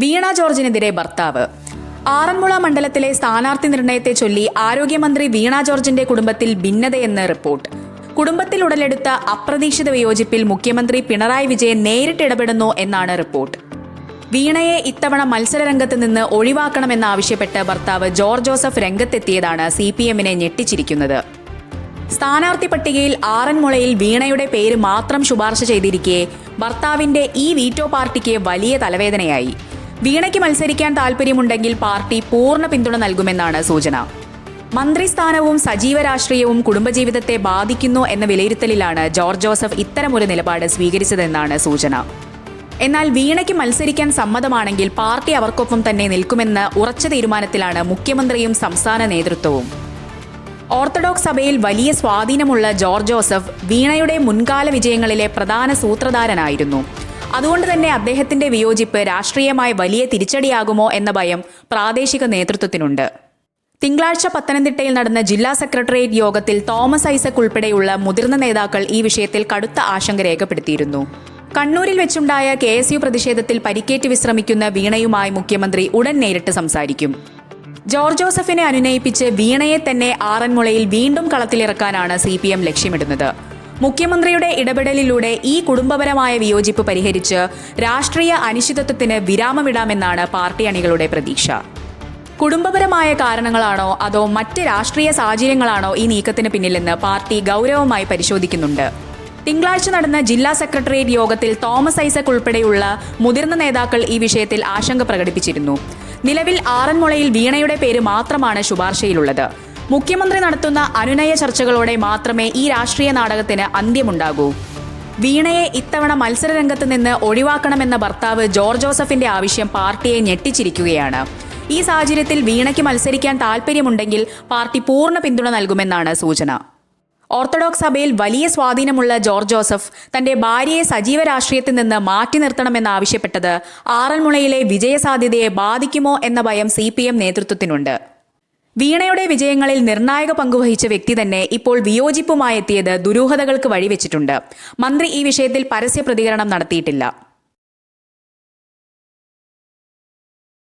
വീണ ജോർജിനെതിരെ ഭർത്താവ്. ആറന്മുള മണ്ഡലത്തിലെ സ്ഥാനാർത്ഥി നിർണയത്തെ ചൊല്ലി ആരോഗ്യമന്ത്രി വീണ ജോർജിന്റെ കുടുംബത്തിൽ ഭിന്നതയെന്ന് റിപ്പോർട്ട്. കുടുംബത്തിൽ ഉടലെടുത്ത അപ്രതീക്ഷിത വിയോജിപ്പിൽ മുഖ്യമന്ത്രി പിണറായി വിജയൻ നേരിട്ട് ഇടപെടുന്നു എന്നാണ് റിപ്പോർട്ട്. വീണയെ ഇത്തവണ മത്സരരംഗത്ത് നിന്ന് ഒഴിവാക്കണമെന്നാവശ്യപ്പെട്ട് ഭർത്താവ് ജോർജ് ജോസഫ് രംഗത്തെത്തിയതാണ് CPMനെ ഞെട്ടിച്ചിരിക്കുന്നത്. സ്ഥാനാർത്ഥി പട്ടികയിൽ ആറന്മുളയിൽ വീണയുടെ പേര് മാത്രം ശുപാർശ ചെയ്തിരിക്കെ ഭർത്താവിന്റെ ഈ വീറ്റോ പാർട്ടിക്ക് വലിയ തലവേദനയായി. വീണയ്ക്ക് മത്സരിക്കാൻ താൽപ്പര്യമുണ്ടെങ്കിൽ പാർട്ടി പൂർണ്ണ പിന്തുണ നൽകുമെന്നാണ് സൂചന. മന്ത്രിസ്ഥാനവും സജീവ രാഷ്ട്രീയവും കുടുംബജീവിതത്തെ ബാധിക്കുന്നു എന്ന വിലയിരുത്തലിലാണ് ജോർജ് ജോസഫ് ഇത്തരമൊരു നിലപാട് സ്വീകരിച്ചതെന്നാണ് സൂചന. എന്നാൽ വീണയ്ക്ക് മത്സരിക്കാൻ സമ്മതമാണെങ്കിൽ പാർട്ടി അവർക്കൊപ്പം തന്നെ നിൽക്കുമെന്ന് ഉറച്ച തീരുമാനത്തിലാണ് മുഖ്യമന്ത്രിയും സംസ്ഥാന നേതൃത്വവും. ഓർത്തഡോക്സ് സഭയിൽ വലിയ സ്വാധീനമുള്ള ജോർജ് ജോസഫ് വീണയുടെ മുൻകാല വിജയങ്ങളിലെ പ്രധാന സൂത്രധാരനായിരുന്നു. അതുകൊണ്ട് തന്നെ അദ്ദേഹത്തിന്റെ വിയോജിപ്പ് രാഷ്ട്രീയമായി വലിയ തിരിച്ചടിയാകുമോ എന്ന ഭയം പ്രാദേശിക നേതൃത്വത്തിനുണ്ട്. തിങ്കളാഴ്ച പത്തനംതിട്ടയിൽ നടന്ന ജില്ലാ സെക്രട്ടേറിയറ്റ് യോഗത്തിൽ തോമസ് ഐസക് ഉൾപ്പെടെയുള്ള മുതിർന്ന നേതാക്കൾ ഈ വിഷയത്തിൽ കടുത്ത ആശങ്ക രേഖപ്പെടുത്തിയിരുന്നു. കണ്ണൂരിൽ വെച്ചുണ്ടായ KSU പ്രതിഷേധത്തിൽ പരിക്കേറ്റ് വിശ്രമിക്കുന്ന വീണയുമായി മുഖ്യമന്ത്രി ഉടൻ നേരിട്ട് സംസാരിക്കും. ജോർജ് ജോസഫിനെ അനുനയിപ്പിച്ച് വീണയെ തന്നെ ആറന്മുളയിൽ വീണ്ടും കളത്തിലിറക്കാനാണ് CPM ലക്ഷ്യമിടുന്നത്. മുഖ്യമന്ത്രിയുടെ ഇടപെടലിലൂടെ ഈ കുടുംബപരമായ വിയോജിപ്പ് പരിഹരിച്ച് രാഷ്ട്രീയ അനിശ്ചിതത്വത്തിന് വിരാമമിടാമെന്നാണ് പാർട്ടി അണികളുടെ പ്രതീക്ഷ. കുടുംബപരമായ കാരണങ്ങളാണോ അതോ മറ്റ് രാഷ്ട്രീയ സാഹചര്യങ്ങളാണോ ഈ നീക്കത്തിന് പിന്നിലെന്ന് പാർട്ടി ഗൗരവമായി പരിശോധിക്കുന്നുണ്ട്. തിങ്കളാഴ്ച നടന്ന ജില്ലാ സെക്രട്ടേറിയറ്റ് യോഗത്തിൽ തോമസ് ഐസക് ഉൾപ്പെടെയുള്ള മുതിർന്ന നേതാക്കൾ ഈ വിഷയത്തിൽ ആശങ്ക പ്രകടിപ്പിച്ചിരുന്നു. നിലവിൽ ആറന്മുളയിൽ വീണയുടെ പേര് മാത്രമാണ് ശുപാർശയിലുള്ളത്. മുഖ്യമന്ത്രി നടത്തുന്ന അനുനയ ചർച്ചകളോടെ മാത്രമേ ഈ രാഷ്ട്രീയ നാടകത്തിന് അന്ത്യമുണ്ടാകൂ. വീണയെ ഇത്തവണ മത്സരരംഗത്ത് നിന്ന് ഒഴിവാക്കണമെന്ന ഭർത്താവ് ജോർജ് ജോസഫിന്റെ ആവശ്യം പാർട്ടിയെ ഞെട്ടിച്ചിരിക്കുകയാണ്. ഈ സാഹചര്യത്തിൽ വീണയ്ക്ക് മത്സരിക്കാൻ താൽപ്പര്യമുണ്ടെങ്കിൽ പാർട്ടി പൂർണ്ണ പിന്തുണ നൽകുമെന്നാണ് സൂചന. ഓർത്തഡോക്സ് സഭയിൽ വലിയ സ്വാധീനമുള്ള ജോർജ് ജോസഫ് തന്റെ ഭാര്യയെ സജീവ രാഷ്ട്രീയത്തിൽ നിന്ന് മാറ്റി നിർത്തണമെന്നാവശ്യപ്പെട്ടത് ആറന്മുളയിലെ വിജയസാധ്യതയെ ബാധിക്കുമോ എന്ന ഭയം CPM നേതൃത്വത്തിനുണ്ട്. വീണയുടെ വിജയങ്ങളിൽ നിർണായക പങ്കുവഹിച്ച വ്യക്തി തന്നെ ഇപ്പോൾ വിയോജിപ്പുമായെത്തിയത് ദുരൂഹതകൾക്ക് വഴിവെച്ചിട്ടുണ്ട്. മന്ത്രി ഈ വിഷയത്തിൽ പരസ്യ പ്രതികരണം നടത്തിയിട്ടില്ല.